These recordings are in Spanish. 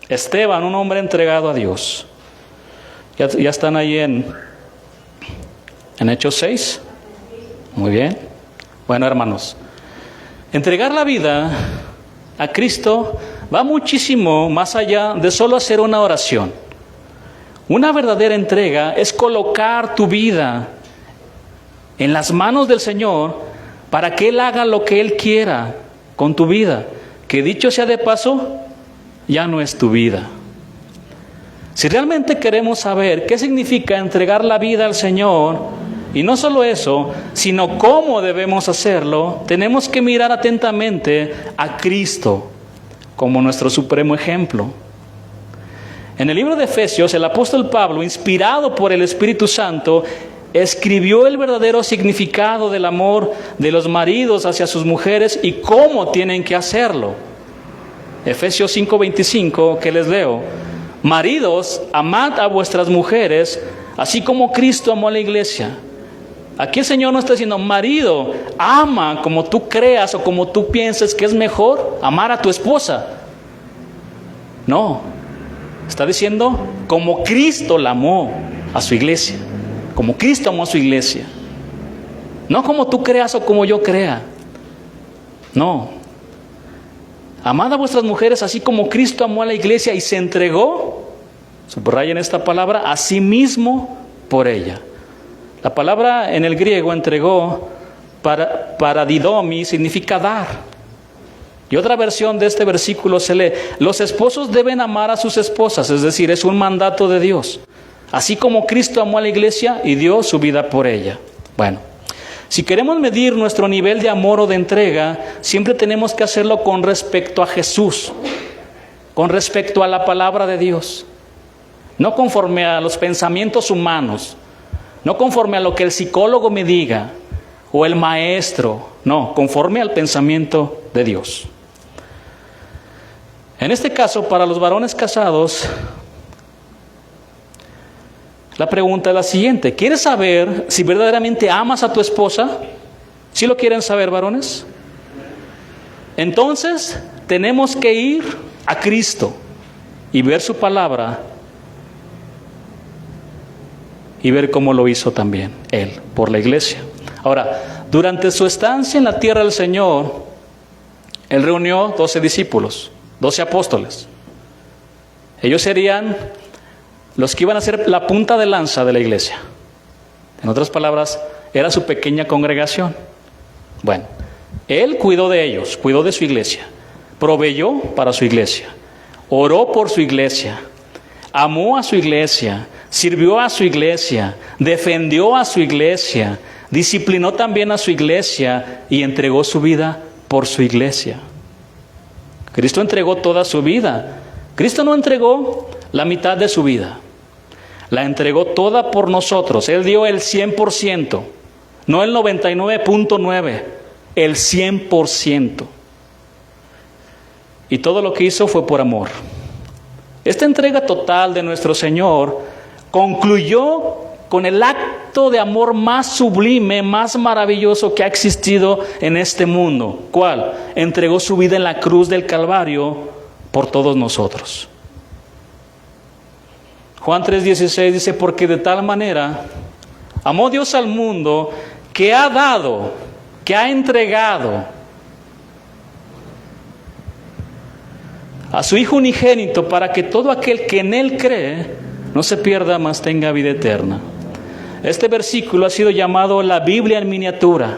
Esteban, un hombre entregado a Dios. Ya están ahí en Hechos 6. Muy bien. Bueno, hermanos, entregar la vida a Cristo va muchísimo más allá de solo hacer una oración. Una verdadera entrega es colocar tu vida en las manos del Señor para que Él haga lo que Él quiera con tu vida. Que dicho sea de paso, ya no es tu vida. Si realmente queremos saber qué significa entregar la vida al Señor, y no solo eso, sino cómo debemos hacerlo, tenemos que mirar atentamente a Cristo como nuestro supremo ejemplo. En el libro de Efesios, el apóstol Pablo, inspirado por el Espíritu Santo, escribió el verdadero significado del amor de los maridos hacia sus mujeres y cómo tienen que hacerlo. Efesios 5:25, que les leo: maridos, amad a vuestras mujeres, así como Cristo amó a la iglesia. Aquí el Señor no está diciendo, marido, ama como tú creas o como tú pienses que es mejor amar a tu esposa. No, está diciendo como Cristo la amó a su iglesia, como Cristo amó a su iglesia. No como tú creas o como yo crea. No. Amad a vuestras mujeres así como Cristo amó a la iglesia y se entregó, subrayen esta palabra, a sí mismo por ella. La palabra en el griego entregó, para didomi, significa dar. Y otra versión de este versículo se lee: los esposos deben amar a sus esposas, es decir, es un mandato de Dios. Así como Cristo amó a la iglesia y dio su vida por ella. Bueno, si queremos medir nuestro nivel de amor o de entrega, siempre tenemos que hacerlo con respecto a Jesús, con respecto a la palabra de Dios. No conforme a los pensamientos humanos, no conforme a lo que el psicólogo me diga o el maestro, no, conforme al pensamiento de Dios. En este caso, para los varones casados, la pregunta es la siguiente: ¿quieres saber si verdaderamente amas a tu esposa? ¿Sí lo quieren saber, varones? Entonces, tenemos que ir a Cristo y ver su palabra y ver cómo lo hizo también Él por la iglesia. Ahora, durante su estancia en la tierra del Señor, Él reunió 12 discípulos, 12 apóstoles. Ellos serían los que iban a ser la punta de lanza de la iglesia. En otras palabras, era su pequeña congregación. Bueno, Él cuidó de ellos, cuidó de su iglesia, proveyó para su iglesia, oró por su iglesia, amó a su iglesia, sirvió a su iglesia, defendió a su iglesia, disciplinó también a su iglesia y entregó su vida por su iglesia. Cristo entregó toda su vida. Cristo no entregó la mitad de su vida. La entregó toda por nosotros. Él dio el 100%, no el 99.9%, el 100%. Y todo lo que hizo fue por amor. Esta entrega total de nuestro Señor concluyó con el acto de amor más sublime, más maravilloso que ha existido en este mundo. ¿Cuál? Entregó su vida en la cruz del Calvario por todos nosotros. Juan 3:16 dice: porque de tal manera amó Dios al mundo que ha dado, que ha entregado a su Hijo unigénito para que todo aquel que en Él cree no se pierda, mas tenga vida eterna. Este versículo ha sido llamado la Biblia en miniatura,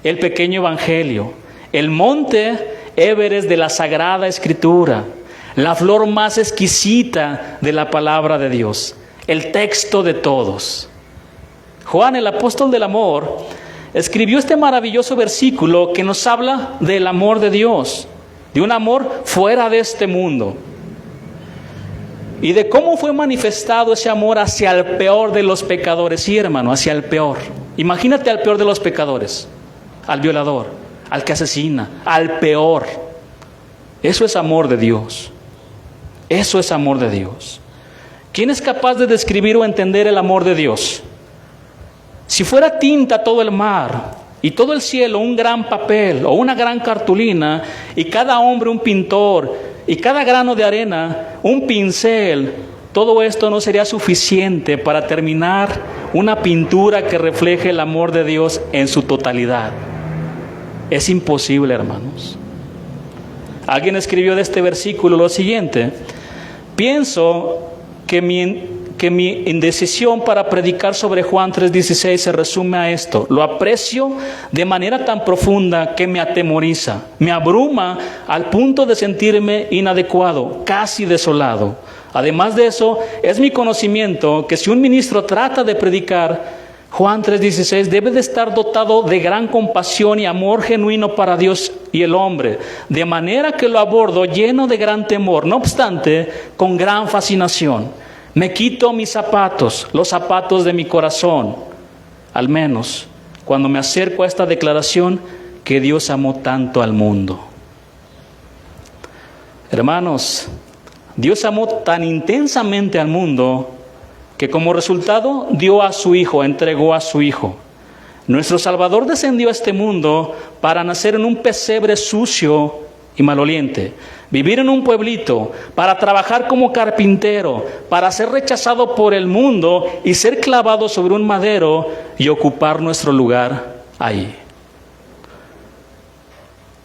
el pequeño evangelio, el monte Everest de la Sagrada Escritura, la flor más exquisita de la palabra de Dios, el texto de todos. Juan, el apóstol del amor, escribió este maravilloso versículo que nos habla del amor de Dios, de un amor fuera de este mundo, y de cómo fue manifestado ese amor hacia el peor de los pecadores. Sí, hermano, hacia el peor. Imagínate al peor de los pecadores, al violador, al que asesina, al peor. Eso es amor de Dios. Eso es amor de Dios. ¿Quién es capaz de describir o entender el amor de Dios? Si fuera tinta todo el mar y todo el cielo un gran papel o una gran cartulina y cada hombre un pintor y cada grano de arena, un pincel, todo esto no sería suficiente para terminar una pintura que refleje el amor de Dios en su totalidad. Es imposible, hermanos. Alguien escribió de este versículo lo siguiente: pienso que mi indecisión para predicar sobre Juan 3:16 se resume a esto: lo aprecio de manera tan profunda que me atemoriza, me abruma al punto de sentirme inadecuado, casi desolado. Además de eso, es mi conocimiento que si un ministro trata de predicar Juan 3:16, debe de estar dotado de gran compasión y amor genuino para Dios y el hombre, de manera que lo abordo lleno de gran temor, no obstante, con gran fascinación. Me quito mis zapatos, los zapatos de mi corazón, al menos cuando me acerco a esta declaración que Dios amó tanto al mundo. Hermanos, Dios amó tan intensamente al mundo que como resultado dio a su Hijo, entregó a su Hijo. Nuestro Salvador descendió a este mundo para nacer en un pesebre sucio y maloliente, vivir en un pueblito, para trabajar como carpintero, para ser rechazado por el mundo y ser clavado sobre un madero y ocupar nuestro lugar ahí.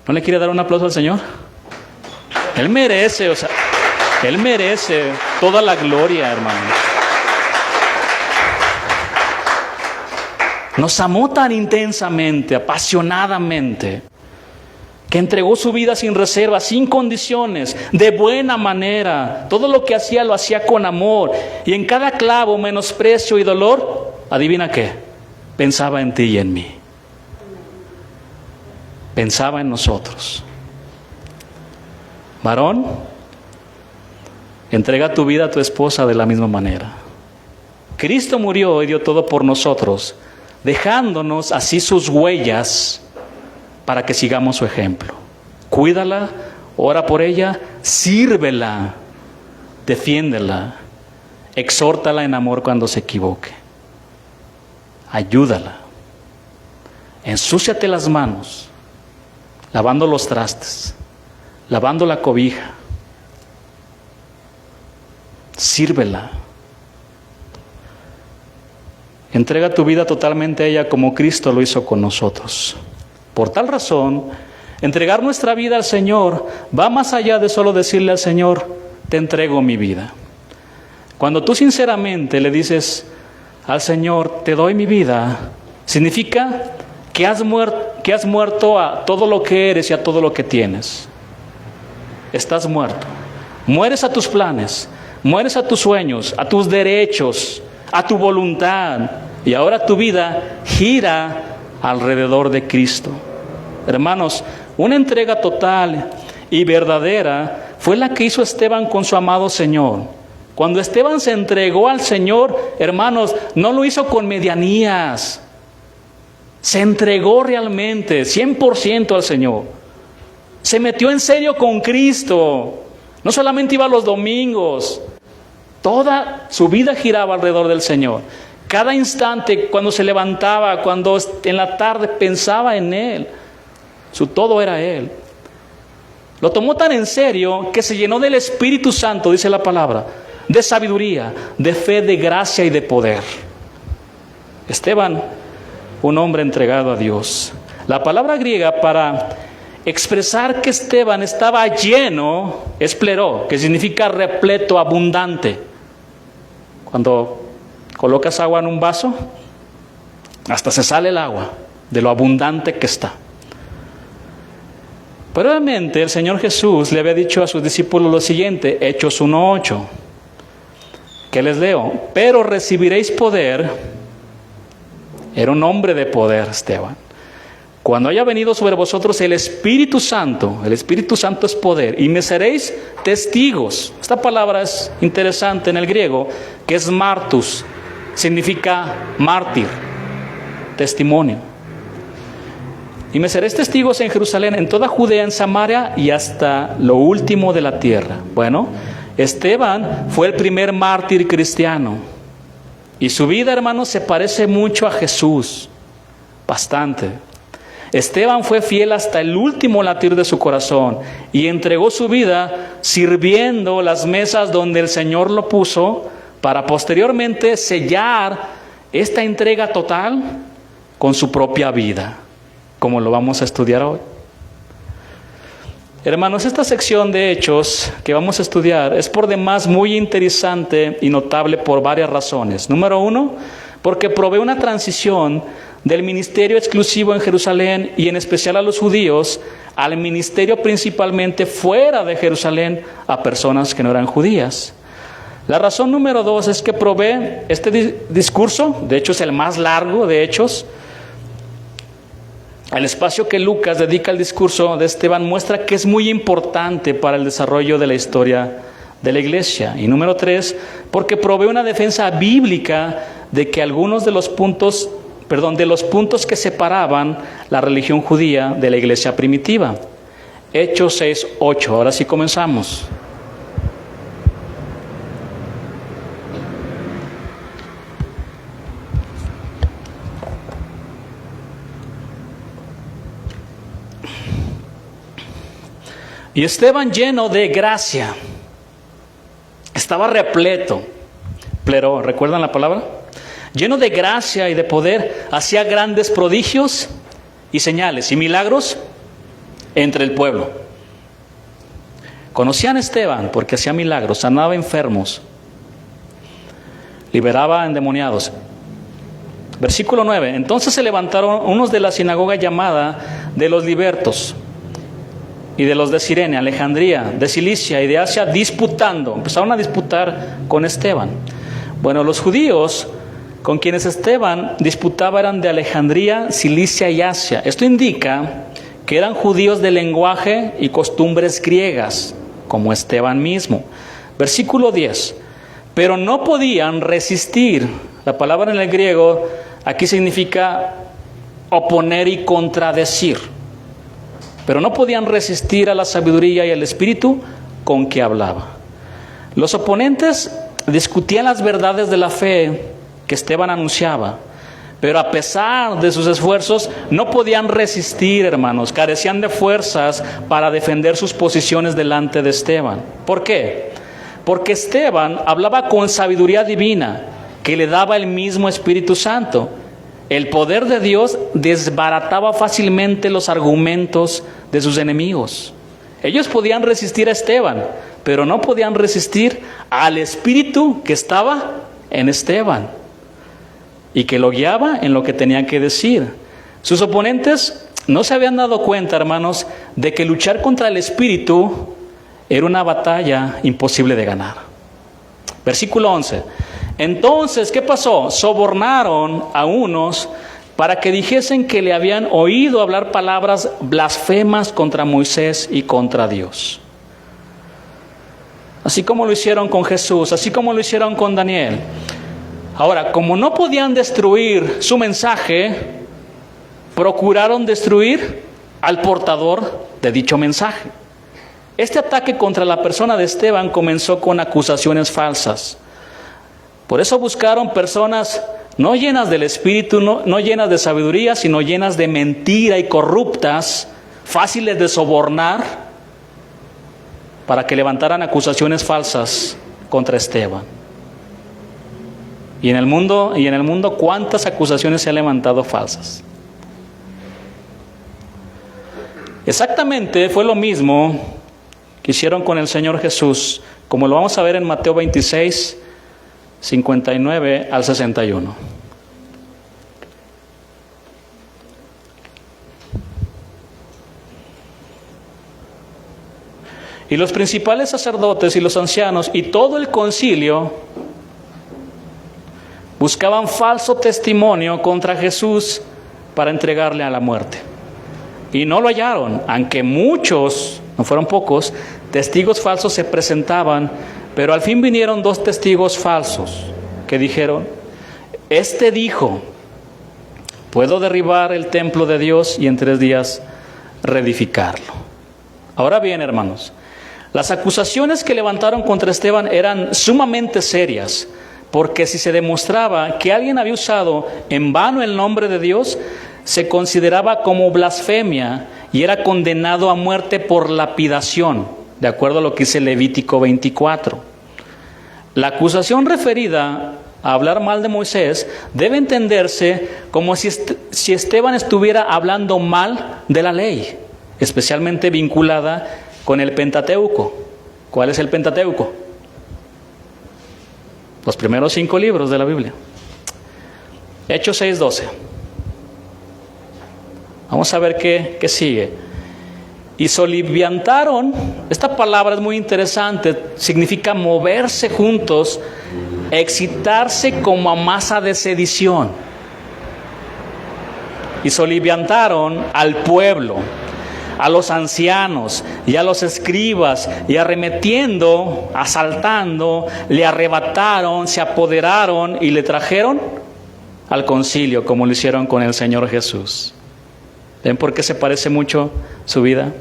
¿No le quiere dar un aplauso al Señor? Él merece, Él merece toda la gloria, hermanos. Nos amó tan intensamente, apasionadamente, que entregó su vida sin reserva, sin condiciones, de buena manera. Todo lo que hacía lo hacía con amor. Y en cada clavo, menosprecio y dolor, adivina qué, pensaba en ti y en mí. Pensaba en nosotros. Varón, entrega tu vida a tu esposa de la misma manera. Cristo murió y dio todo por nosotros, dejándonos así sus huellas para que sigamos su ejemplo. Cuídala, ora por ella, sírvela, defiéndela, exhórtala en amor cuando se equivoque. Ayúdala. Ensúciate las manos, lavando los trastes, lavando la cobija. Sírvela. Entrega tu vida totalmente a ella como Cristo lo hizo con nosotros. Por tal razón, entregar nuestra vida al Señor va más allá de solo decirle al Señor, te entrego mi vida. Cuando tú sinceramente le dices al Señor, te doy mi vida, significa que has muerto a todo lo que eres y a todo lo que tienes. Estás muerto. Mueres a tus planes, mueres a tus sueños, a tus derechos, a tu voluntad, y ahora tu vida gira alrededor de Cristo. Hermanos, una entrega total y verdadera fue la que hizo Esteban con su amado Señor. Cuando Esteban se entregó al Señor, hermanos, no lo hizo con medianías. Se entregó realmente, 100% al Señor. Se metió en serio con Cristo. No solamente iba los domingos. Toda su vida giraba alrededor del Señor. Cada instante, cuando se levantaba, cuando en la tarde pensaba en Él. Su todo era Él. Lo tomó tan en serio que se llenó del Espíritu Santo, dice la palabra, de sabiduría, de fe, de gracia y de poder. Esteban, un hombre entregado a Dios. La palabra griega para expresar que Esteban estaba lleno es pleró, que significa repleto, abundante. Cuando colocas agua en un vaso, hasta se sale el agua de lo abundante que está. Previamente el Señor Jesús le había dicho a sus discípulos lo siguiente, Hechos 1:8, que les leo, pero recibiréis poder. Era un hombre de poder, Esteban. Cuando haya venido sobre vosotros el Espíritu Santo es poder, y me seréis testigos. Esta palabra es interesante en el griego, que es martus, significa mártir, testimonio. Y me seréis testigos en Jerusalén, en toda Judea, en Samaria y hasta lo último de la tierra. Bueno, Esteban fue el primer mártir cristiano. Y su vida, hermanos, se parece mucho a Jesús. Bastante. Esteban fue fiel hasta el último latir de su corazón y entregó su vida sirviendo las mesas donde el Señor lo puso para posteriormente sellar esta entrega total con su propia vida, como lo vamos a estudiar hoy. Hermanos, esta sección de Hechos que vamos a estudiar es por demás muy interesante y notable por varias razones. Número uno, porque provee una transición del ministerio exclusivo en Jerusalén y en especial a los judíos, al ministerio principalmente fuera de Jerusalén a personas que no eran judías. La razón número dos es que provee este discurso, de hecho es el más largo de Hechos. El espacio que Lucas dedica al discurso de Esteban muestra que es muy importante para el desarrollo de la historia de la iglesia. Y número tres, porque provee una defensa bíblica de que algunos de los puntos que separaban la religión judía de la iglesia primitiva. Hechos 6:8. Ahora sí comenzamos. Y Esteban, lleno de gracia, estaba repleto, plero, ¿recuerdan la palabra? Lleno de gracia y de poder, hacía grandes prodigios y señales y milagros entre el pueblo. Conocían a Esteban porque hacía milagros, sanaba enfermos, liberaba endemoniados. Versículo 9. Entonces se levantaron unos de la sinagoga llamada de los libertos y de los de Cirene, Alejandría, de Cilicia y de Asia, disputando. Empezaron a disputar con Esteban. Bueno, los judíos con quienes Esteban disputaba eran de Alejandría, Cilicia y Asia. Esto indica que eran judíos de lenguaje y costumbres griegas, como Esteban mismo. Versículo 10. Pero no podían resistir. La palabra en el griego aquí significa oponer y contradecir. Pero no podían resistir a la sabiduría y al espíritu con que hablaba. Los oponentes discutían las verdades de la fe que Esteban anunciaba, pero a pesar de sus esfuerzos no podían resistir, hermanos, carecían de fuerzas para defender sus posiciones delante de Esteban. ¿Por qué? Porque Esteban hablaba con sabiduría divina que le daba el mismo Espíritu Santo. El poder de Dios desbarataba fácilmente los argumentos de sus enemigos. Ellos podían resistir a Esteban, pero no podían resistir al Espíritu que estaba en Esteban y que lo guiaba en lo que tenía que decir. Sus oponentes no se habían dado cuenta, hermanos, de que luchar contra el Espíritu era una batalla imposible de ganar. Versículo 11. Entonces, ¿qué pasó? Sobornaron a unos para que dijesen que le habían oído hablar palabras blasfemas contra Moisés y contra Dios. Así como lo hicieron con Jesús, así como lo hicieron con Daniel. Ahora, como no podían destruir su mensaje, procuraron destruir al portador de dicho mensaje. Este ataque contra la persona de Esteban comenzó con acusaciones falsas. Por eso buscaron personas no llenas del Espíritu, no llenas de sabiduría, sino llenas de mentira y corruptas, fáciles de sobornar, para que levantaran acusaciones falsas contra Esteban. Y en el mundo, ¿cuántas acusaciones se han levantado falsas? Exactamente fue lo mismo que hicieron con el Señor Jesús, como lo vamos a ver en Mateo 26, 59 al 61. Y los principales sacerdotes y los ancianos y todo el concilio buscaban falso testimonio contra Jesús para entregarle a la muerte. Y no lo hallaron, aunque muchos, no fueron pocos, testigos falsos se presentaban. Pero al fin vinieron dos testigos falsos que dijeron: este dijo, puedo derribar el templo de Dios y en 3 días reedificarlo. Ahora bien, hermanos, las acusaciones que levantaron contra Esteban eran sumamente serias, porque si se demostraba que alguien había usado en vano el nombre de Dios, se consideraba como blasfemia y era condenado a muerte por lapidación, de acuerdo a lo que dice Levítico 24. La acusación referida a hablar mal de Moisés debe entenderse como si Esteban estuviera hablando mal de la ley, especialmente vinculada con el Pentateuco. ¿Cuál es el Pentateuco? Los primeros 5 libros de la Biblia. Hechos 6:12. Vamos a ver qué sigue. Y soliviantaron, esta palabra es muy interesante, significa moverse juntos, excitarse como a masa de sedición. Y soliviantaron al pueblo, a los ancianos y a los escribas, y arremetiendo, asaltando, le arrebataron, se apoderaron y le trajeron al concilio, como lo hicieron con el Señor Jesús. ¿Ven por qué se parece mucho su vida?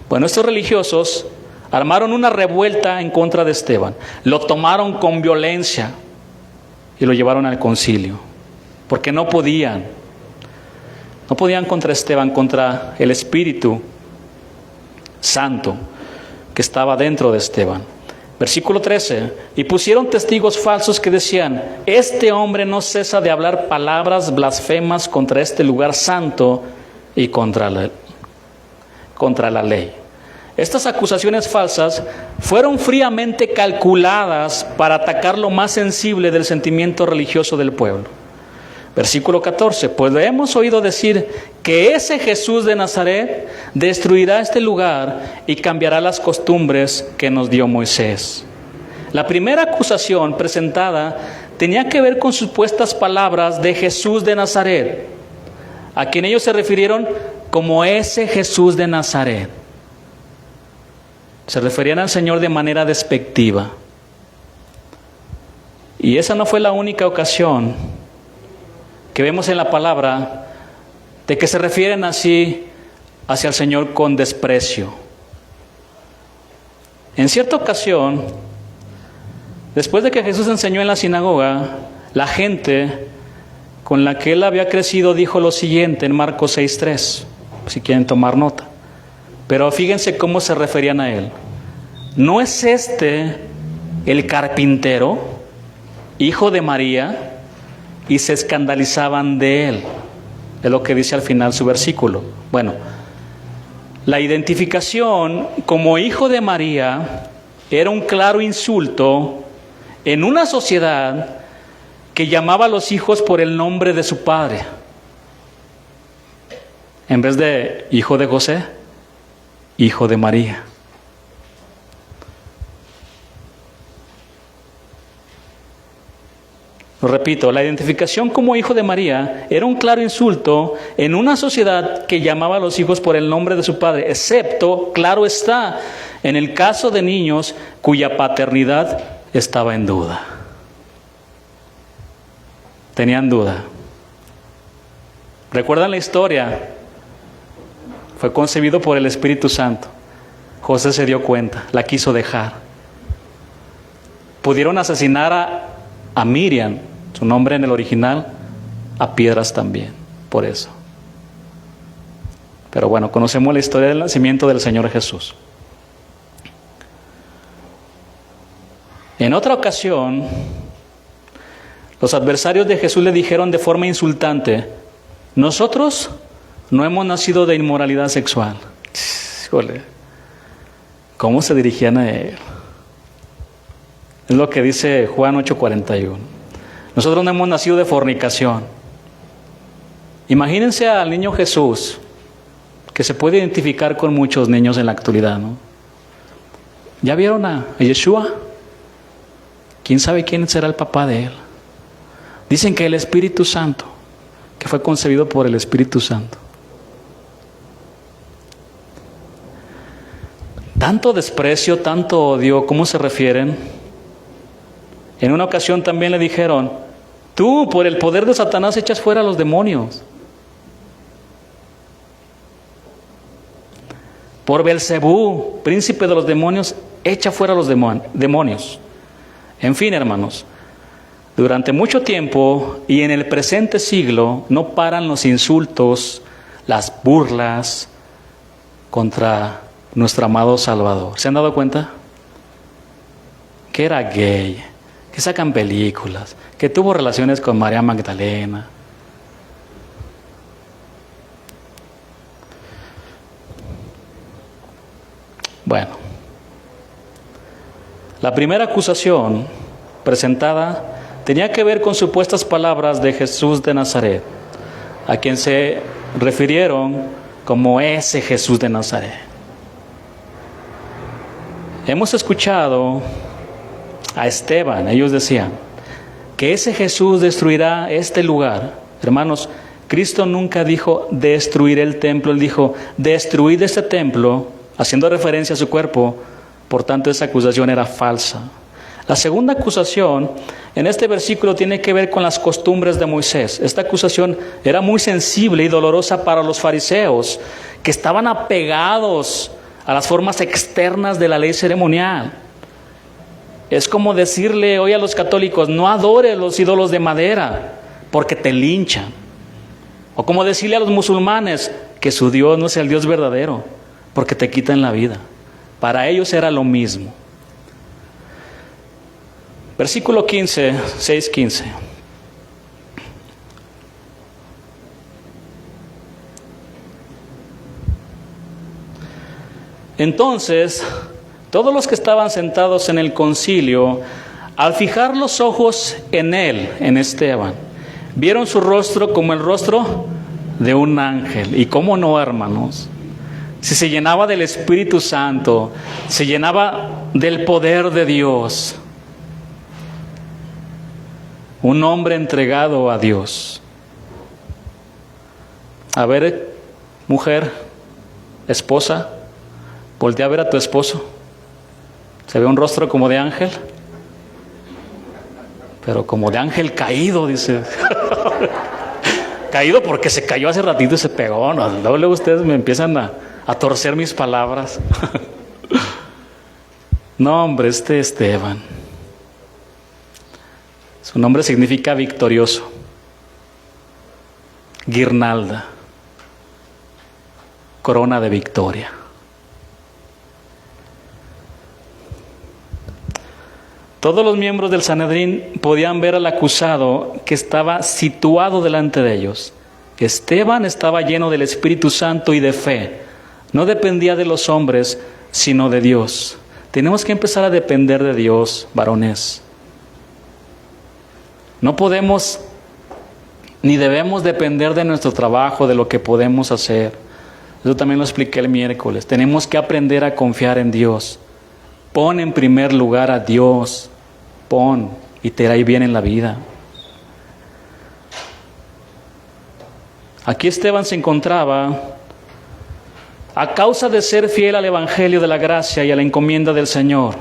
Bueno, estos religiosos armaron una revuelta en contra de Esteban, lo tomaron con violencia y lo llevaron al concilio, porque no podían contra Esteban, contra el Espíritu Santo que estaba dentro de Esteban. Versículo 13, y pusieron testigos falsos que decían: este hombre no cesa de hablar palabras blasfemas contra este lugar santo y contra la ley. Estas acusaciones falsas fueron fríamente calculadas para atacar lo más sensible del sentimiento religioso del pueblo. Versículo 14, pues hemos oído decir que ese Jesús de Nazaret destruirá este lugar y cambiará las costumbres que nos dio Moisés. La primera acusación presentada tenía que ver con supuestas palabras de Jesús de Nazaret, a quien ellos se refirieron como ese Jesús de Nazaret. Se referían al Señor de manera despectiva. Y esa no fue la única ocasión que vemos en la palabra de que se refieren así hacia el Señor con desprecio. En cierta ocasión, después de que Jesús enseñó en la sinagoga, la gente con la que él había crecido dijo lo siguiente en Marcos 6:3, si quieren tomar nota. Pero fíjense cómo se referían a él. ¿No es este el carpintero, hijo de María? Y se escandalizaban de él. Es lo que dice al final su versículo. Bueno, la identificación como hijo de María era un claro insulto en una sociedad que llamaba a los hijos por el nombre de su padre. En vez de hijo de José, hijo de María. Lo repito, la identificación como hijo de María era un claro insulto en una sociedad que llamaba a los hijos por el nombre de su padre, excepto, claro está, en el caso de niños cuya paternidad estaba en duda. Tenían duda. ¿Recuerdan la historia? Fue concebido por el Espíritu Santo. José se dio cuenta, la quiso dejar. Pudieron asesinar a Miriam, su nombre en el original, a piedras también, por eso. Pero bueno, conocemos la historia del nacimiento del Señor Jesús. En otra ocasión, los adversarios de Jesús le dijeron de forma insultante: nosotros no hemos nacido de inmoralidad sexual. Híjole, ¿cómo se dirigían a él? Es lo que dice Juan 8:41. Nosotros no hemos nacido de fornicación. Imagínense al niño Jesús, que se puede identificar con muchos niños en la actualidad, ¿no? ¿Ya vieron a Yeshua? ¿Quién sabe quién será el papá de él? Dicen que el Espíritu Santo, que fue concebido por el Espíritu Santo. Tanto desprecio, tanto odio, ¿cómo se refieren? En una ocasión también le dijeron: tú, por el poder de Satanás, echas fuera a los demonios. Por Belcebú, príncipe de los demonios, echa fuera a los demonios. En fin, hermanos, Durante mucho tiempo y en el presente siglo no paran los insultos, las burlas contra nuestro amado Salvador. ¿Se han dado cuenta? Que era gay, que sacan películas, que tuvo relaciones con María Magdalena. Bueno, la primera acusación presentada tenía que ver con supuestas palabras de Jesús de Nazaret, a quien se refirieron como ese Jesús de Nazaret. Hemos escuchado a Esteban, ellos decían que ese Jesús destruirá este lugar. Hermanos, Cristo nunca dijo destruir el templo, Él dijo destruid este templo, haciendo referencia a su cuerpo. Por tanto, esa acusación era falsa. La segunda acusación en este versículo tiene que ver con las costumbres de Moisés. Esta acusación era muy sensible y dolorosa para los fariseos, que estaban apegados a las formas externas de la ley ceremonial. Es como decirle hoy a los católicos, no adore los ídolos de madera, porque te linchan. O como decirle a los musulmanes que su Dios no es el Dios verdadero, porque te quitan la vida. Para ellos era lo mismo. Versículo 15, 6:15. Entonces, todos los que estaban sentados en el concilio, al fijar los ojos en él, en Esteban, vieron su rostro como el rostro de un ángel. ¿Y cómo no, hermanos? Si se llenaba del Espíritu Santo, se llenaba del poder de Dios. Un hombre entregado a Dios. A ver, mujer, esposa, voltea a ver a tu esposo. ¿Se ve un rostro como de ángel? Pero como de ángel caído, dice. Caído porque se cayó hace ratito y se pegó. No, luego ustedes me empiezan a torcer mis palabras. No, hombre, Esteban. Su nombre significa victorioso. Guirnalda. Corona de victoria. Todos los miembros del Sanedrín podían ver al acusado que estaba situado delante de ellos. Esteban estaba lleno del Espíritu Santo y de fe. No dependía de los hombres, sino de Dios. Tenemos que empezar a depender de Dios, varones. No podemos ni debemos depender de nuestro trabajo, de lo que podemos hacer. Eso también lo expliqué el miércoles. Tenemos que aprender a confiar en Dios. Pon en primer lugar a Dios. Pon y te irá bien en la vida. Aquí Esteban se encontraba a causa de ser fiel al Evangelio de la gracia y a la encomienda del Señor,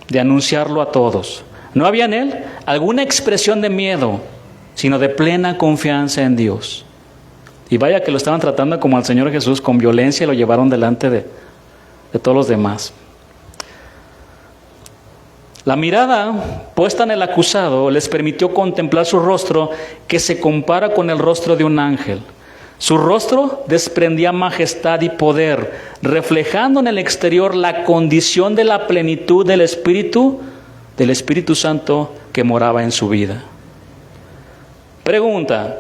de anunciarlo a todos. No había en él alguna expresión de miedo, sino de plena confianza en Dios. Y vaya que lo estaban tratando como al Señor Jesús, con violencia, y lo llevaron delante de todos los demás. La mirada puesta en el acusado les permitió contemplar su rostro, que se compara con el rostro de un ángel. Su rostro desprendía majestad y poder, reflejando en el exterior la condición de la plenitud del Espíritu Santo que moraba en su vida. Pregunta: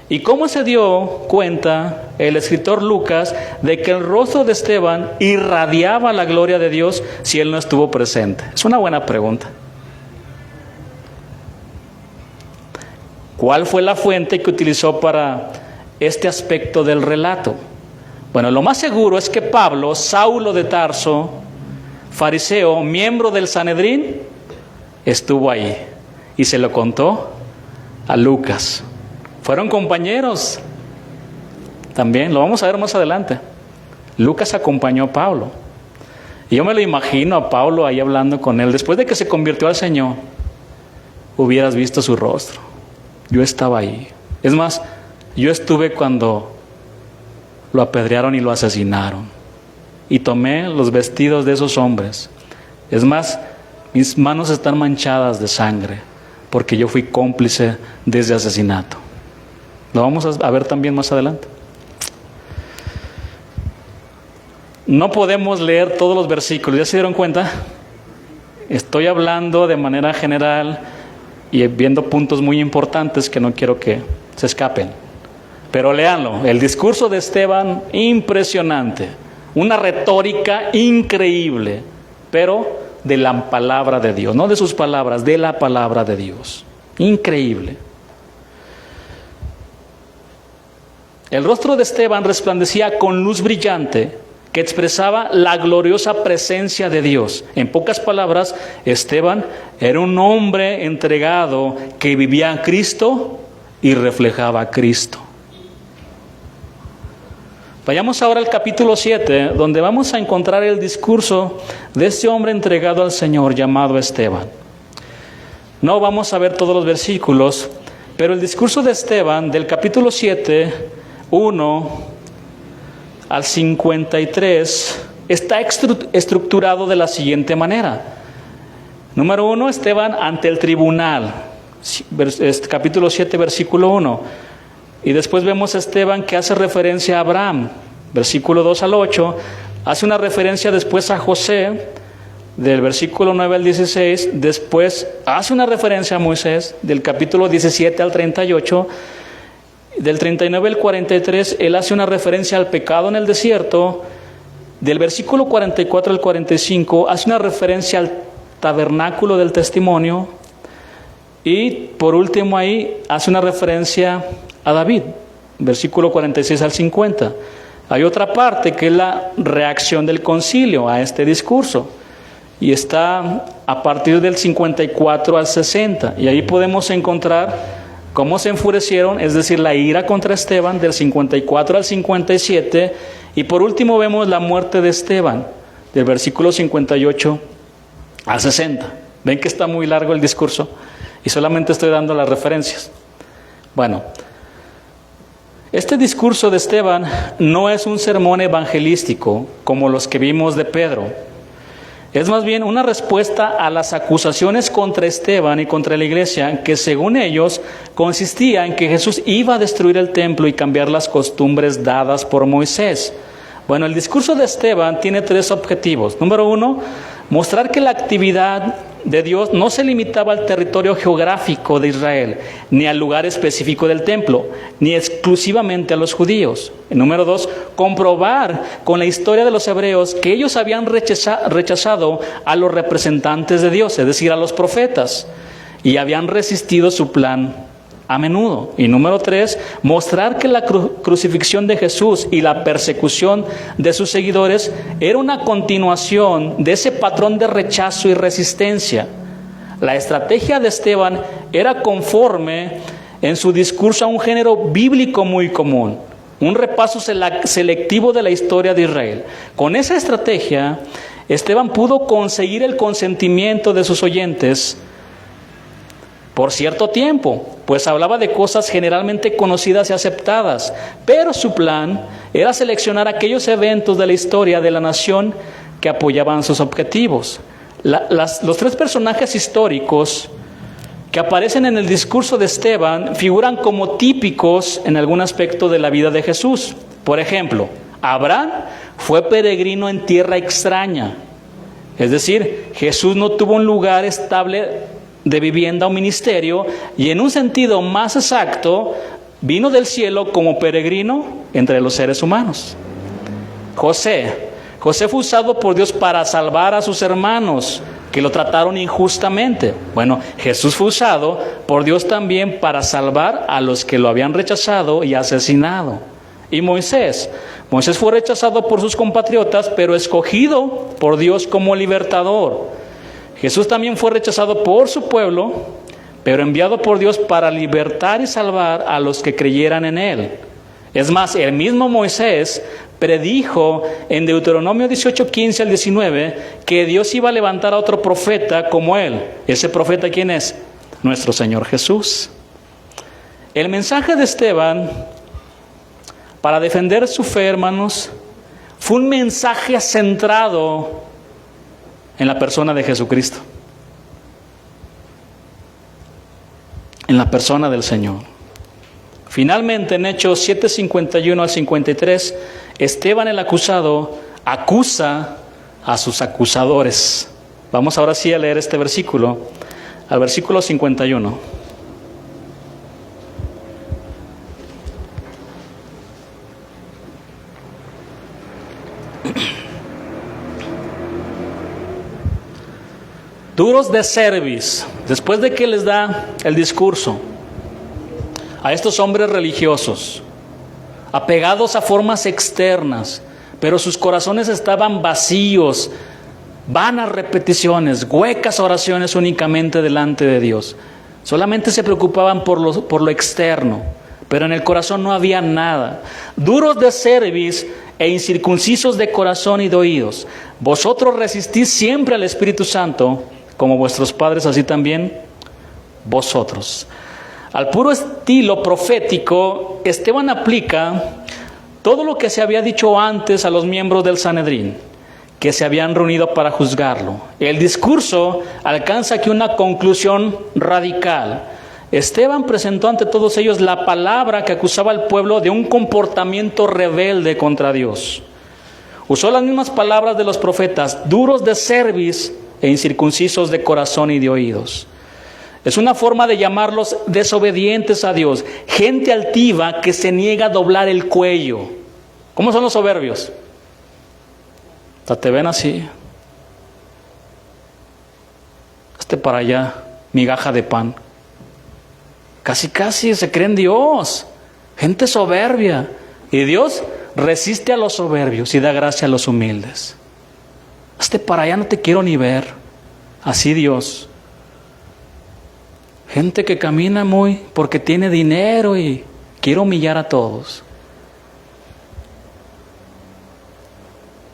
¿y cómo se dio cuenta el escritor Lucas de que el rostro de Esteban irradiaba la gloria de Dios si él no estuvo presente? Es una buena pregunta. ¿Cuál fue la fuente que utilizó para este aspecto del relato? Bueno, lo más seguro es que Pablo, Saulo de Tarso, fariseo, miembro del Sanedrín, estuvo ahí y se lo contó a Lucas. Fueron compañeros también, lo vamos a ver más adelante. Lucas acompañó a Pablo. Y yo me lo imagino a Pablo ahí hablando con él. Después de que se convirtió al Señor, hubieras visto su rostro. Yo estaba ahí. Es más, yo estuve cuando lo apedrearon y lo asesinaron. Y tomé los vestidos de esos hombres. Es más, mis manos están manchadas de sangre, porque yo fui cómplice de ese asesinato. Lo vamos a ver también más adelante. No podemos leer todos los versículos, ¿ya se dieron cuenta? Estoy hablando de manera general y viendo puntos muy importantes que no quiero que se escapen. Pero léanlo, el discurso de Esteban, impresionante, una retórica increíble, pero de la palabra de Dios, no de sus palabras, de la palabra de Dios. Increíble. El rostro de Esteban resplandecía con luz brillante que expresaba la gloriosa presencia de Dios. En pocas palabras, Esteban era un hombre entregado que vivía a Cristo y reflejaba a Cristo. Vayamos ahora al capítulo 7, donde vamos a encontrar el discurso de este hombre entregado al Señor llamado Esteban. No vamos a ver todos los versículos, pero el discurso de Esteban del capítulo 7, 1 al 53, está estructurado de la siguiente manera. Número 1, Esteban ante el tribunal, capítulo 7, versículo 1. Y después vemos a Esteban que hace referencia a Abraham, versículo 2 al 8, hace una referencia después a José, del versículo 9 al 16, después hace una referencia a Moisés, del capítulo 17 al 38, del 39 al 43, él hace una referencia al pecado en el desierto, del versículo 44 al 45, hace una referencia al tabernáculo del testimonio, y por último ahí hace una referencia a David, versículo 46 al 50. Hay otra parte que es la reacción del concilio a este discurso, y está a partir del 54 al 60, y ahí podemos encontrar cómo se enfurecieron, es decir, la ira contra Esteban del 54 al 57, y por último vemos la muerte de Esteban, del versículo 58 al 60. ¿Ven que está muy largo el discurso? Y solamente estoy dando las referencias. Bueno, este discurso de Esteban no es un sermón evangelístico como los que vimos de Pedro. Es más bien una respuesta a las acusaciones contra Esteban y contra la iglesia, que según ellos consistía en que Jesús iba a destruir el templo y cambiar las costumbres dadas por Moisés. Bueno, el discurso de Esteban tiene 3 objetivos. Número 1, mostrar que la actividad de Dios no se limitaba al territorio geográfico de Israel, ni al lugar específico del templo, ni exclusivamente a los judíos. Número 2, comprobar con la historia de los hebreos que ellos habían rechazado a los representantes de Dios, es decir, a los profetas, y habían resistido su plan a menudo. Y número 3, mostrar que la crucifixión de Jesús y la persecución de sus seguidores era una continuación de ese patrón de rechazo y resistencia. La estrategia de Esteban era conforme en su discurso a un género bíblico muy común, un repaso selectivo de la historia de Israel. Con esa estrategia, Esteban pudo conseguir el consentimiento de sus oyentes por cierto tiempo, pues hablaba de cosas generalmente conocidas y aceptadas, pero su plan era seleccionar aquellos eventos de la historia de la nación que apoyaban sus objetivos. Los 3 personajes históricos que aparecen en el discurso de Esteban figuran como típicos en algún aspecto de la vida de Jesús. Por ejemplo, Abraham fue peregrino en tierra extraña, es decir, Jesús no tuvo un lugar estable de vivienda o ministerio, y en un sentido más exacto, vino del cielo como peregrino entre los seres humanos. José fue usado por Dios para salvar a sus hermanos que lo trataron injustamente. Bueno, Jesús fue usado por Dios también para salvar a los que lo habían rechazado y asesinado. Y Moisés fue rechazado por sus compatriotas, pero escogido por Dios como libertador. Jesús también fue rechazado por su pueblo, pero enviado por Dios para libertar y salvar a los que creyeran en Él. Es más, el mismo Moisés predijo en Deuteronomio 18, 15 al 19, que Dios iba a levantar a otro profeta como Él. ¿Ese profeta quién es? Nuestro Señor Jesús. El mensaje de Esteban para defender su fe, hermanos, fue un mensaje centrado en la persona de Jesucristo. en la persona del Señor. Finalmente, en Hechos 7:51 al 53, Esteban el acusado acusa a sus acusadores. Vamos ahora sí a leer este versículo, al versículo 51. Duros de cerviz, después de que les da el discurso a estos hombres religiosos, apegados a formas externas, pero sus corazones estaban vacíos, vanas repeticiones, huecas oraciones únicamente delante de Dios. Solamente se preocupaban por lo externo, pero en el corazón no había nada. Duros de cerviz e incircuncisos de corazón y de oídos. Vosotros resistís siempre al Espíritu Santo, como vuestros padres, así también vosotros. Al puro estilo profético, Esteban aplica todo lo que se había dicho antes a los miembros del Sanedrín, que se habían reunido para juzgarlo. El discurso alcanza aquí una conclusión radical. Esteban presentó ante todos ellos la palabra que acusaba al pueblo de un comportamiento rebelde contra Dios. Usó las mismas palabras de los profetas, duros de cerviz e incircuncisos de corazón y de oídos. Es una forma de llamarlos desobedientes a Dios, gente altiva que se niega a doblar el cuello. ¿Cómo son los soberbios? Te ven así. Para allá, migaja de pan. Casi se creen Dios. Gente soberbia. Y Dios resiste a los soberbios y da gracia a los humildes. Para allá, no te quiero ni ver. Así Dios. Gente que camina muy porque tiene dinero y quiere humillar a todos.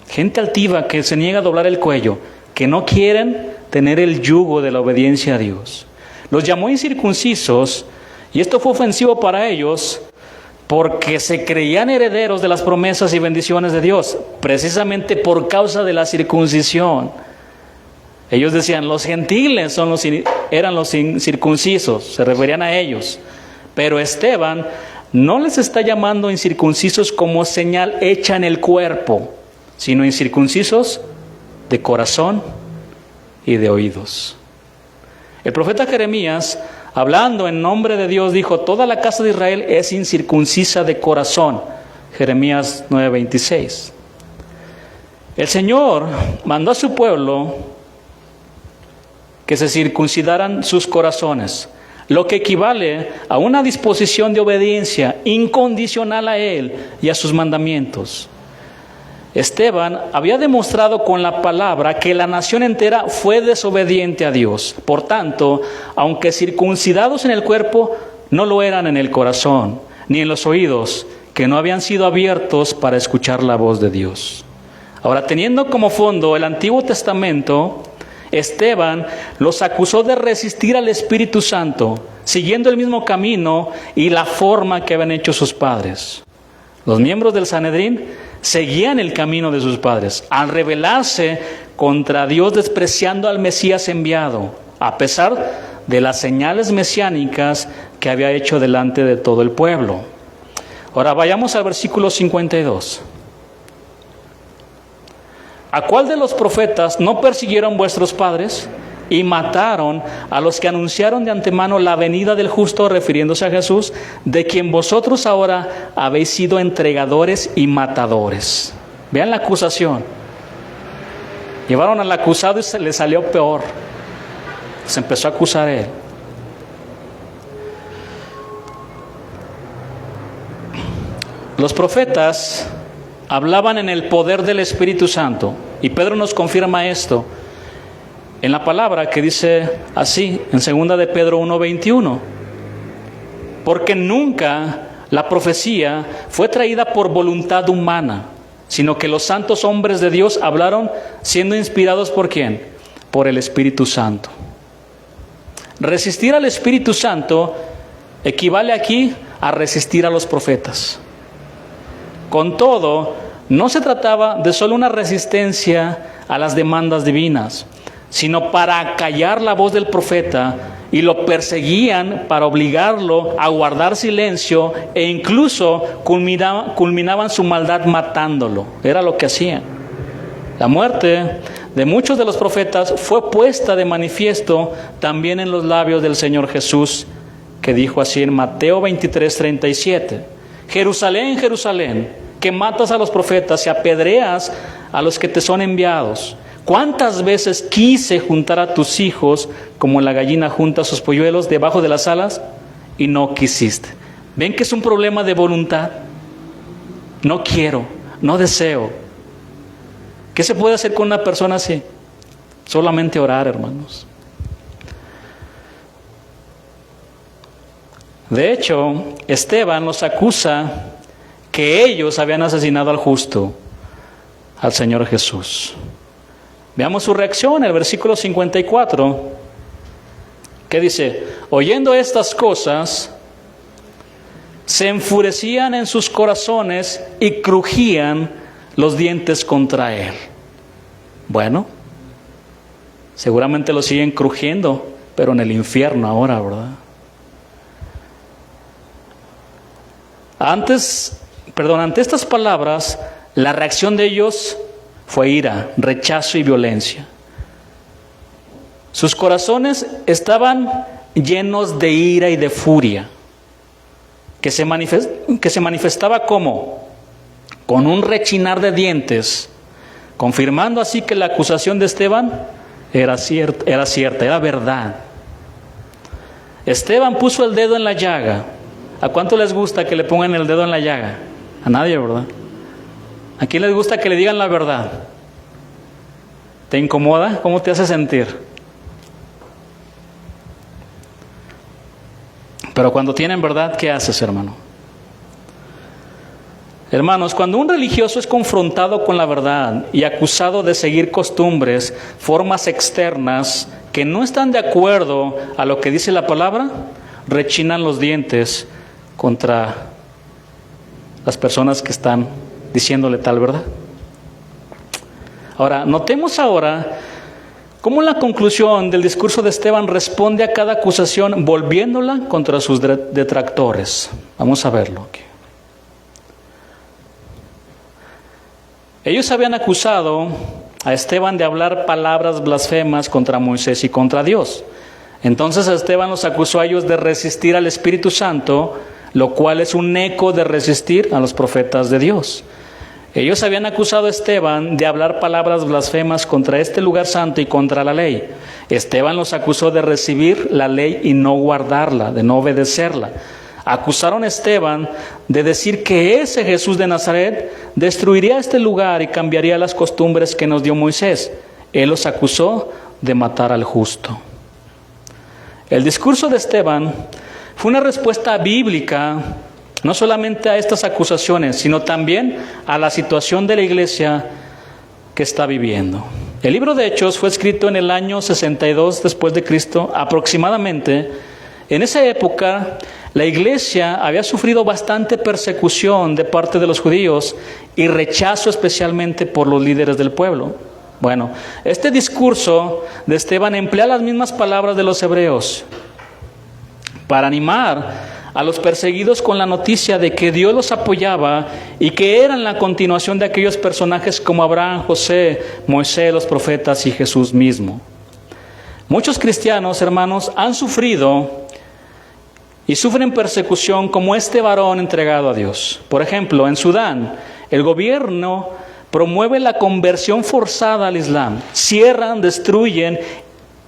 Gente altiva que se niega a doblar el cuello, que no quieren tener el yugo de la obediencia a Dios. Los llamó incircuncisos, y esto fue ofensivo para ellos, porque se creían herederos de las promesas y bendiciones de Dios, precisamente por causa de la circuncisión. Ellos decían, los gentiles eran los incircuncisos, se referían a ellos. Pero Esteban no les está llamando incircuncisos como señal hecha en el cuerpo, sino incircuncisos de corazón y de oídos. El profeta Jeremías, hablando en nombre de Dios, dijo, toda la casa de Israel es incircuncisa de corazón. Jeremías 9:26. El Señor mandó a su pueblo que se circuncidaran sus corazones, lo que equivale a una disposición de obediencia incondicional a Él y a sus mandamientos. Esteban había demostrado con la palabra que la nación entera fue desobediente a Dios. Por tanto, aunque circuncidados en el cuerpo, no lo eran en el corazón, ni en los oídos, que no habían sido abiertos para escuchar la voz de Dios. Ahora, teniendo como fondo el Antiguo Testamento, Esteban los acusó de resistir al Espíritu Santo, siguiendo el mismo camino y la forma que habían hecho sus padres. Los miembros del Sanedrín seguían el camino de sus padres, al rebelarse contra Dios, despreciando al Mesías enviado, a pesar de las señales mesiánicas que había hecho delante de todo el pueblo. Ahora vayamos al versículo 52. ¿A cuál de los profetas no persiguieron vuestros padres y mataron a los que anunciaron de antemano la venida del justo, refiriéndose a Jesús, de quien vosotros ahora habéis sido entregadores y matadores? Vean la acusación. Llevaron al acusado y se le salió peor. Se empezó a acusar a él. Los profetas hablaban en el poder del Espíritu Santo, y Pedro nos confirma esto en la palabra que dice así, en 2 de Pedro 1:21. Porque nunca la profecía fue traída por voluntad humana, sino que los santos hombres de Dios hablaron siendo inspirados ¿por quién? Por el Espíritu Santo. Resistir al Espíritu Santo equivale aquí a resistir a los profetas. Con todo, no se trataba de solo una resistencia a las demandas divinas, sino para acallar la voz del profeta y lo lo perseguían para obligarlo a guardar silencio e incluso culminaban su maldad matándolo. Era lo que hacían. La muerte de muchos de los profetas fue puesta de manifiesto también en los labios del Señor Jesús, que dijo así en Mateo 23:37: Jerusalén, Jerusalén, que matas a los profetas y apedreas a los que te son enviados. ¿Cuántas veces quise juntar a tus hijos como la gallina junta sus polluelos debajo de las alas y no quisiste? ¿Ven que es un problema de voluntad? No quiero, no deseo. ¿Qué se puede hacer con una persona así? Solamente orar, hermanos. De hecho, Esteban los acusa que ellos habían asesinado al justo, al Señor Jesús. Veamos su reacción en el versículo 54, que dice: oyendo estas cosas, se enfurecían en sus corazones y crujían los dientes contra él. Bueno, seguramente lo siguen crujiendo, pero en el infierno ahora, ¿verdad? Ante estas palabras, la reacción de ellos fue ira, rechazo y violencia. Sus corazones estaban llenos de ira y de furia, que se manifestaba como con un rechinar de dientes, confirmando así que la acusación de Esteban era cierta, era verdad. Esteban puso el dedo en la llaga. ¿A cuánto les gusta que le pongan el dedo en la llaga? A nadie, ¿verdad? ¿A quién les gusta que le digan la verdad? ¿Te incomoda? ¿Cómo te hace sentir? Pero cuando tienen verdad, ¿qué haces, hermano? Hermanos, cuando un religioso es confrontado con la verdad y acusado de seguir costumbres, formas externas que no están de acuerdo a lo que dice la palabra, rechinan los dientes contra las personas que están diciéndole tal verdad. Ahora, notemos ahora cómo la conclusión del discurso de Esteban responde a cada acusación volviéndola contra sus detractores. Vamos a verlo aquí. Ellos habían acusado a Esteban de hablar palabras blasfemas contra Moisés y contra Dios. Entonces Esteban los acusó a ellos de resistir al Espíritu Santo, lo cual es un eco de resistir a los profetas de Dios. Ellos habían acusado a Esteban de hablar palabras blasfemas contra este lugar santo y contra la ley. Esteban los acusó de recibir la ley y no guardarla, de no obedecerla. Acusaron a Esteban de decir que ese Jesús de Nazaret destruiría este lugar y cambiaría las costumbres que nos dio Moisés. Él los acusó de matar al justo. El discurso de Esteban fue una respuesta bíblica no solamente a estas acusaciones, sino también a la situación de la iglesia que está viviendo. El libro de Hechos fue escrito en el año 62 después de Cristo aproximadamente. En esa época, la iglesia había sufrido bastante persecución de parte de los judíos y rechazo especialmente por los líderes del pueblo. Bueno, este discurso de Esteban emplea las mismas palabras de los hebreos para animar a los perseguidos con la noticia de que Dios los apoyaba y que eran la continuación de aquellos personajes como Abraham, José, Moisés, los profetas y Jesús mismo. Muchos cristianos, hermanos, han sufrido y sufren persecución como este varón entregado a Dios. Por ejemplo, en Sudán, el gobierno promueve la conversión forzada al Islam. Cierran, destruyen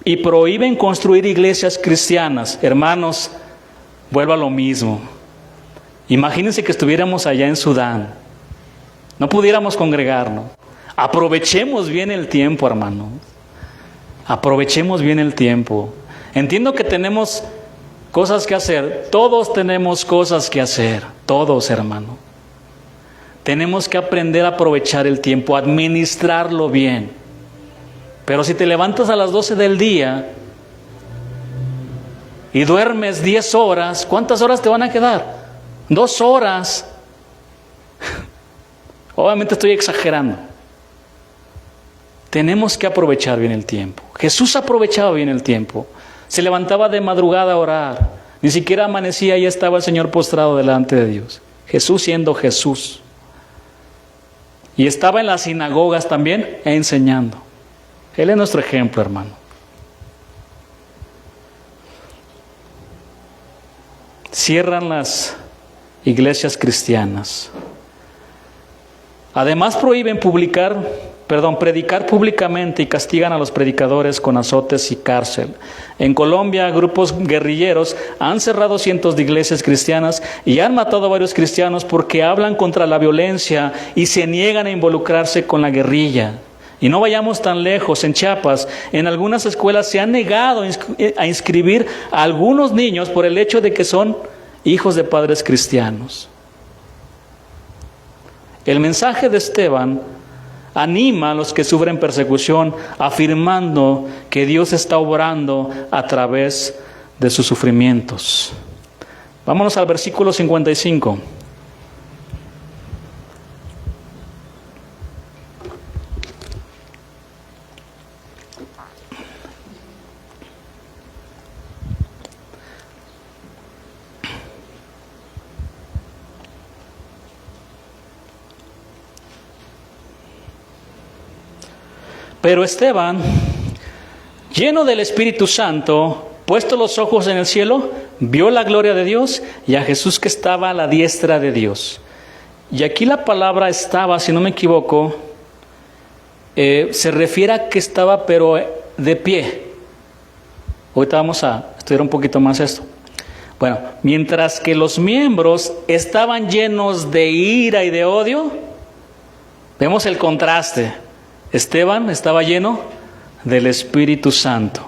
y prohíben construir iglesias cristianas. Hermanos, vuelvo a lo mismo. Imagínense que estuviéramos allá en Sudán. No pudiéramos congregarnos. Aprovechemos bien el tiempo, hermanos. Aprovechemos bien el tiempo. Entiendo que tenemos cosas que hacer. Todos tenemos cosas que hacer. Todos, hermano. Tenemos que aprender a aprovechar el tiempo, administrarlo bien. Pero si te levantas a las 12 del día y duermes 10 horas, ¿cuántas horas te van a quedar? 2 horas. Obviamente estoy exagerando. Tenemos que aprovechar bien el tiempo. Jesús aprovechaba bien el tiempo. Se levantaba de madrugada a orar. Ni siquiera amanecía y ya estaba el Señor postrado delante de Dios. Jesús siendo Jesús. Y estaba en las sinagogas también enseñando. Él es nuestro ejemplo, hermano. Cierran las iglesias cristianas. Además prohíben predicar públicamente y castigan a los predicadores con azotes y cárcel. En Colombia, grupos guerrilleros han cerrado cientos de iglesias cristianas y han matado a varios cristianos porque hablan contra la violencia y se niegan a involucrarse con la guerrilla. Y no vayamos tan lejos, en Chiapas, en algunas escuelas se han negado a inscribir a algunos niños por el hecho de que son hijos de padres cristianos. El mensaje de Esteban anima a los que sufren persecución, afirmando que Dios está obrando a través de sus sufrimientos. Vámonos al versículo 55. Pero Esteban, lleno del Espíritu Santo, puesto los ojos en el cielo, vio la gloria de Dios y a Jesús que estaba a la diestra de Dios. Y aquí la palabra estaba, si no me equivoco, se refiere a que estaba pero de pie. Ahorita vamos a estudiar un poquito más esto. Bueno, mientras que los miembros estaban llenos de ira y de odio, vemos el contraste. Esteban estaba lleno del Espíritu Santo.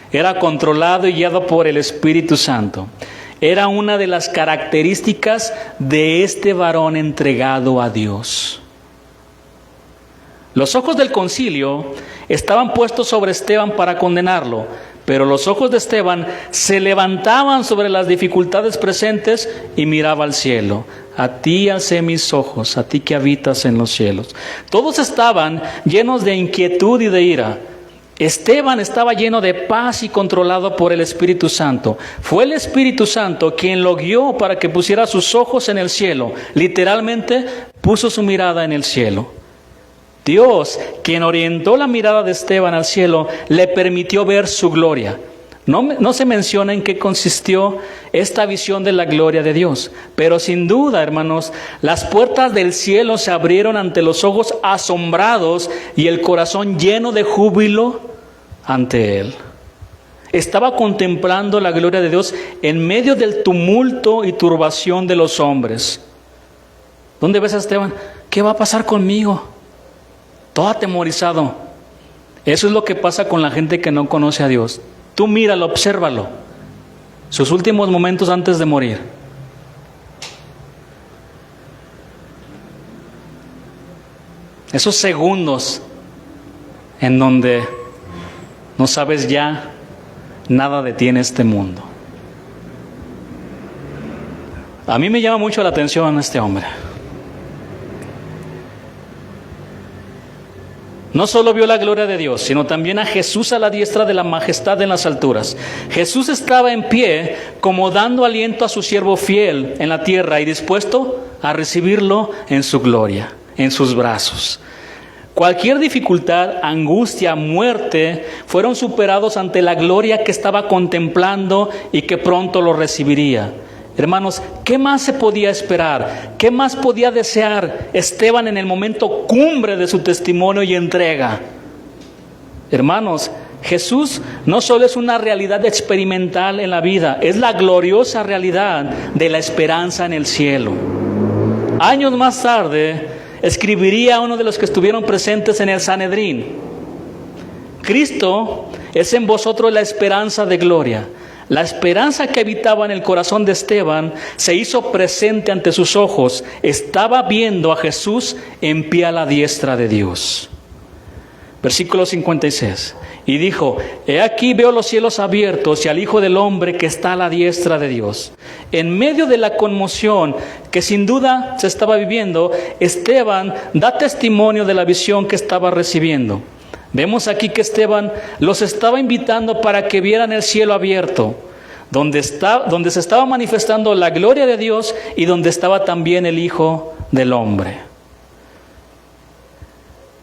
Era controlado y guiado por el Espíritu Santo. Era una de las características de este varón entregado a Dios. Los ojos del concilio estaban puestos sobre Esteban para condenarlo, pero los ojos de Esteban se levantaban sobre las dificultades presentes y miraba al cielo. A ti alcé mis ojos, a ti que habitas en los cielos. Todos estaban llenos de inquietud y de ira. Esteban estaba lleno de paz y controlado por el Espíritu Santo. Fue el Espíritu Santo quien lo guió para que pusiera sus ojos en el cielo. Literalmente puso su mirada en el cielo. Dios, quien orientó la mirada de Esteban al cielo, le permitió ver su gloria. No se menciona en qué consistió esta visión de la gloria de Dios, pero sin duda, hermanos, las puertas del cielo se abrieron ante los ojos asombrados y el corazón lleno de júbilo ante él. Estaba contemplando la gloria de Dios en medio del tumulto y turbación de los hombres. ¿Dónde ves a Esteban? ¿Qué va a pasar conmigo? Todo atemorizado. Eso es lo que pasa con la gente que no conoce a Dios. Tú míralo, obsérvalo. Sus últimos momentos antes de morir. Esos segundos en donde no sabes ya nada de ti en este mundo. A mí me llama mucho la atención este hombre. No solo vio la gloria de Dios, sino también a Jesús a la diestra de la majestad en las alturas. Jesús estaba en pie, como dando aliento a su siervo fiel en la tierra y dispuesto a recibirlo en su gloria, en sus brazos. Cualquier dificultad, angustia, muerte, fueron superados ante la gloria que estaba contemplando y que pronto lo recibiría. Hermanos, ¿qué más se podía esperar? ¿Qué más podía desear Esteban en el momento cumbre de su testimonio y entrega? Hermanos, Jesús no solo es una realidad experimental en la vida, es la gloriosa realidad de la esperanza en el cielo. Años más tarde, escribiría uno de los que estuvieron presentes en el Sanedrín: Cristo es en vosotros la esperanza de gloria. La esperanza que habitaba en el corazón de Esteban se hizo presente ante sus ojos. Estaba viendo a Jesús en pie a la diestra de Dios. Versículo 56. Y dijo: he aquí veo los cielos abiertos y al Hijo del Hombre que está a la diestra de Dios. En medio de la conmoción que sin duda se estaba viviendo, Esteban da testimonio de la visión que estaba recibiendo. Vemos aquí que Esteban los estaba invitando para que vieran el cielo abierto, donde se estaba manifestando la gloria de Dios y donde estaba también el Hijo del Hombre.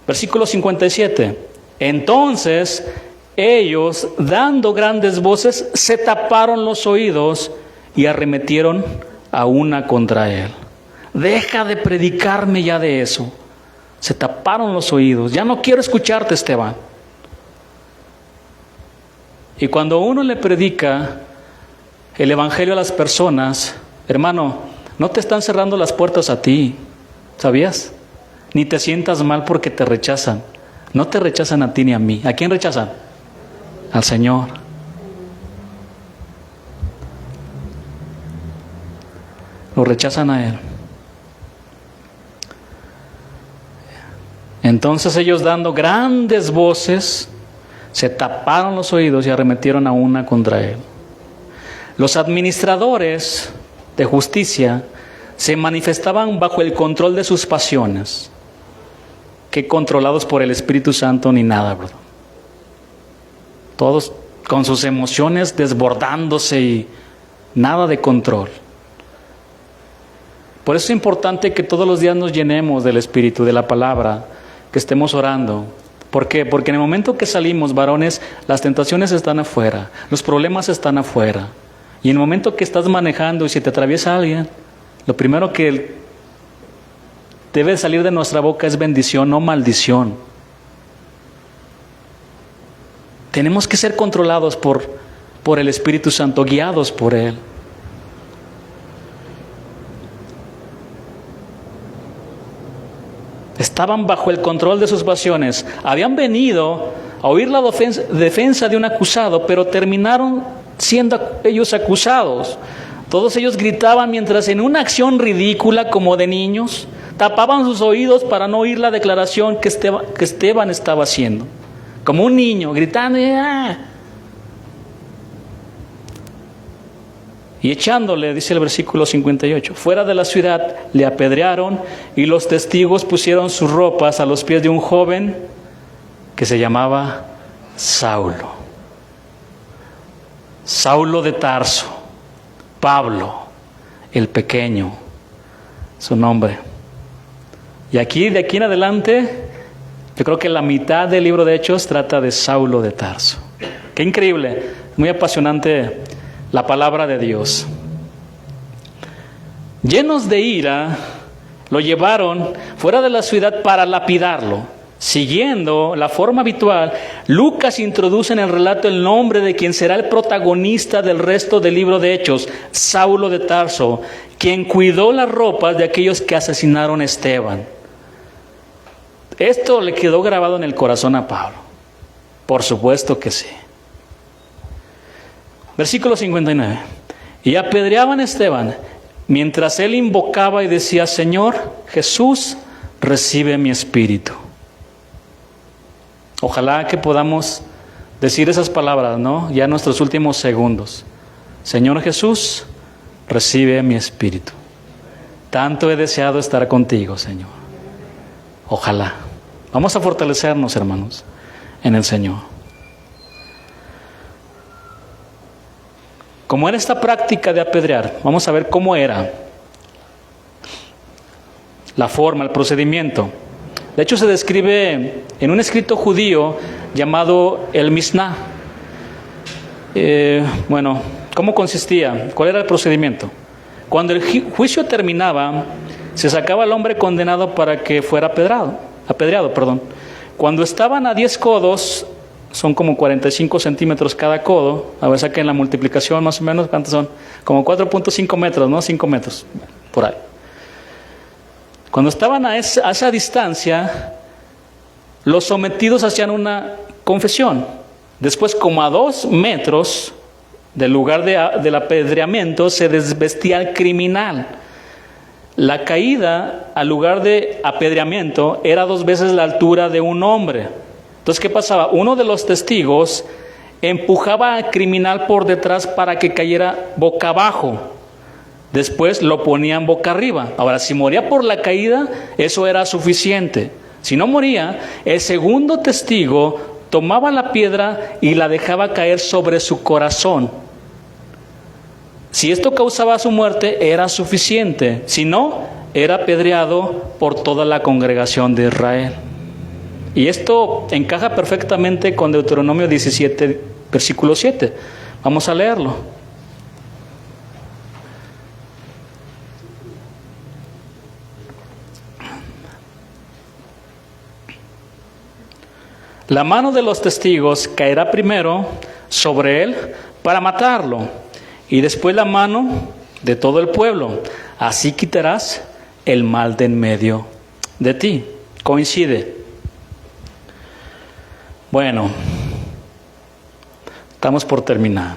Versículo 57. Entonces ellos, dando grandes voces, se taparon los oídos y arremetieron a una contra él. Deja de predicarme ya de eso. Se taparon los oídos. Ya no quiero escucharte, Esteban. Y cuando uno le predica el evangelio a las personas, hermano, no te están cerrando las puertas a ti, ¿sabías? Ni te sientas mal porque te rechazan. No te rechazan a ti ni a mí. ¿A quién rechazan? Al Señor. Lo rechazan a Él. Entonces ellos, dando grandes voces, se taparon los oídos y arremetieron a una contra él. Los administradores de justicia se manifestaban bajo el control de sus pasiones, que controlados por el Espíritu Santo ni nada, ¿verdad? Todos con sus emociones desbordándose y nada de control. Por eso es importante que todos los días nos llenemos del Espíritu, de la palabra, que estemos orando. ¿Por qué? Porque en el momento que salimos, varones, las tentaciones están afuera, los problemas están afuera. Y en el momento que estás manejando y si te atraviesa alguien, lo primero que debe salir de nuestra boca es bendición, no maldición. Tenemos que ser controlados por el Espíritu Santo, guiados por Él. Estaban bajo el control de sus pasiones. Habían venido a oír la defensa de un acusado, pero terminaron siendo ellos acusados. Todos ellos gritaban mientras en una acción ridícula como de niños, tapaban sus oídos para no oír la declaración que Esteban estaba haciendo. Como un niño gritando. ¡Ah! Y echándole, dice el versículo 58, fuera de la ciudad le apedrearon y los testigos pusieron sus ropas a los pies de un joven que se llamaba Saulo. Saulo de Tarso, Pablo, el pequeño, su nombre. Y de aquí en adelante, yo creo que la mitad del libro de Hechos trata de Saulo de Tarso. Qué increíble, muy apasionante la palabra de Dios. Llenos de ira, lo llevaron fuera de la ciudad para lapidarlo. Siguiendo la forma habitual, Lucas introduce en el relato el nombre de quien será el protagonista del resto del libro de Hechos, Saulo de Tarso, quien cuidó las ropas de aquellos que asesinaron a Esteban. Esto le quedó grabado en el corazón a Pablo. Por supuesto que sí. Versículo 59. Y apedreaban a Esteban, mientras él invocaba y decía, Señor Jesús, recibe mi espíritu. Ojalá que podamos decir esas palabras, ¿no? Ya en nuestros últimos segundos. Señor Jesús, recibe mi espíritu. Tanto he deseado estar contigo, Señor. Ojalá. Vamos a fortalecernos, hermanos, en el Señor. Como era esta práctica de apedrear, vamos a ver cómo era la forma, el procedimiento. De hecho, se describe en un escrito judío llamado el Misná. ¿Cómo consistía? ¿Cuál era el procedimiento? Cuando el juicio terminaba, se sacaba al hombre condenado para que fuera apedreado. Cuando estaban a 10 codos, son como 45 centímetros cada codo. A ver, saquen la multiplicación más o menos. ¿Cuántos son? Como 4.5 metros, ¿no? 5 metros, por ahí. Cuando estaban a esa distancia, los sometidos hacían una confesión. Después, como a 2 metros del lugar del apedreamiento, se desvestía al criminal. La caída al lugar de apedreamiento era 2 veces la altura de un hombre. Entonces, ¿qué pasaba? Uno de los testigos empujaba al criminal por detrás para que cayera boca abajo. Después lo ponían boca arriba. Ahora, si moría por la caída, eso era suficiente. Si no moría, el segundo testigo tomaba la piedra y la dejaba caer sobre su corazón. Si esto causaba su muerte, era suficiente. Si no, era apedreado por toda la congregación de Israel. Y esto encaja perfectamente con Deuteronomio 17, versículo 7. Vamos a leerlo. La mano de los testigos caerá primero sobre él para matarlo, y después la mano de todo el pueblo. Así quitarás el mal de en medio de ti. Coincide. Bueno, estamos por terminar.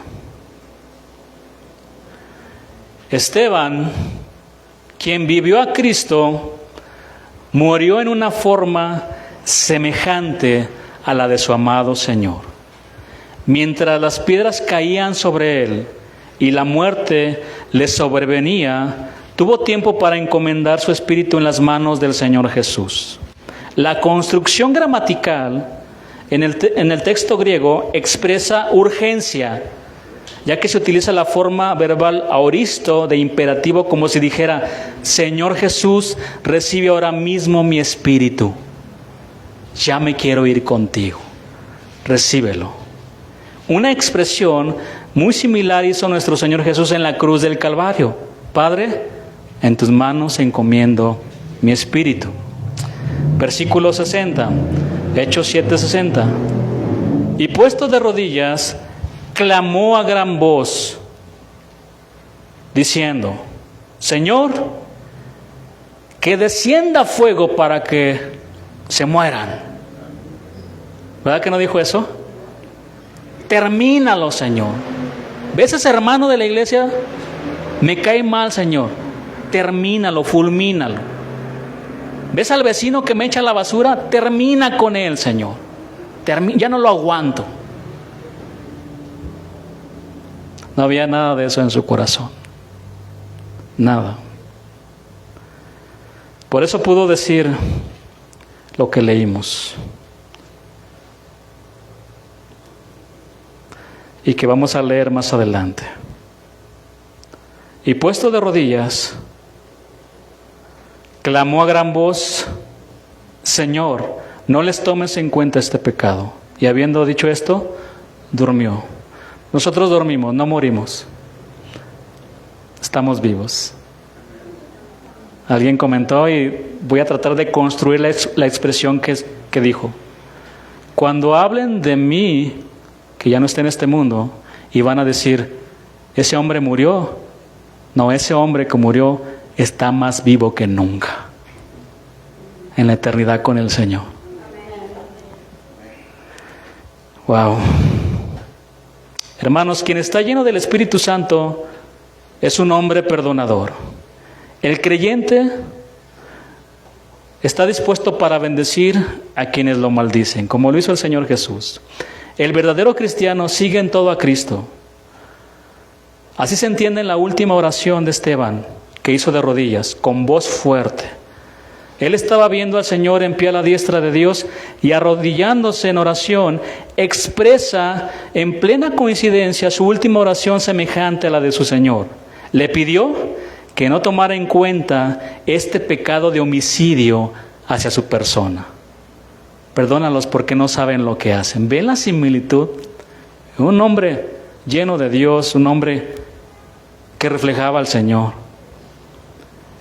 Esteban, quien vivió a Cristo, murió en una forma semejante a la de su amado Señor. Mientras las piedras caían sobre él y la muerte le sobrevenía, tuvo tiempo para encomendar su espíritu en las manos del Señor Jesús. La construcción gramatical en el texto griego expresa urgencia, ya que se utiliza la forma verbal aoristo de imperativo, como si dijera: Señor Jesús, recibe ahora mismo mi espíritu. Ya me quiero ir contigo. Recíbelo. Una expresión muy similar hizo nuestro Señor Jesús en la cruz del Calvario. Padre, en tus manos encomiendo mi espíritu. Versículo 60, Hechos 7:60. Y puesto de rodillas, clamó a gran voz, diciendo: Señor, que descienda fuego para que se mueran. ¿Verdad que no dijo eso? Termínalo, Señor. ¿Ves ese hermano de la iglesia? Me cae mal, Señor. Termínalo, fulmínalo. ¿Ves al vecino que me echa la basura? Termina con él, Señor. Ya no lo aguanto. No había nada de eso en su corazón. Nada. Por eso pudo decir lo que leímos y que vamos a leer más adelante. Y puesto de rodillas, clamó a gran voz: Señor, no les tomes en cuenta este pecado. Y habiendo dicho esto, durmió. Nosotros dormimos, no morimos. Estamos vivos. Alguien comentó, y voy a tratar de construir la expresión que dijo: cuando hablen de mí, que ya no esté en este mundo, y van a decir, ese hombre murió. No, ese hombre que murió está más vivo que nunca, en la eternidad con el Señor. Wow. Hermanos, quien está lleno del Espíritu Santo es un hombre perdonador. El creyente está dispuesto para bendecir a quienes lo maldicen, como lo hizo el Señor Jesús. El verdadero cristiano sigue en todo a Cristo. Así se entiende en la última oración de Esteban, que hizo de rodillas, con voz fuerte. Él estaba viendo al Señor en pie a la diestra de Dios, y arrodillándose en oración, expresa en plena coincidencia su última oración semejante a la de su Señor. Le pidió que no tomara en cuenta este pecado de homicidio hacia su persona. Perdónalos porque no saben lo que hacen. ¿Ven la similitud? Un hombre lleno de Dios, un hombre que reflejaba al Señor.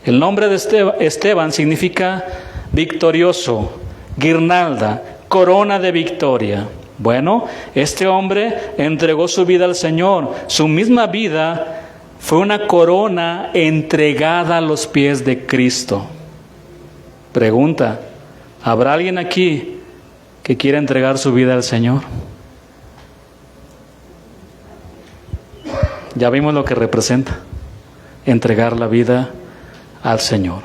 El nombre de Esteban significa victorioso, guirnalda, corona de victoria. Bueno, este hombre entregó su vida al Señor. Su misma vida fue una corona entregada a los pies de Cristo. Pregunta: ¿habrá alguien aquí que quiera entregar su vida al Señor? Ya vimos lo que representa entregar la vida al Señor.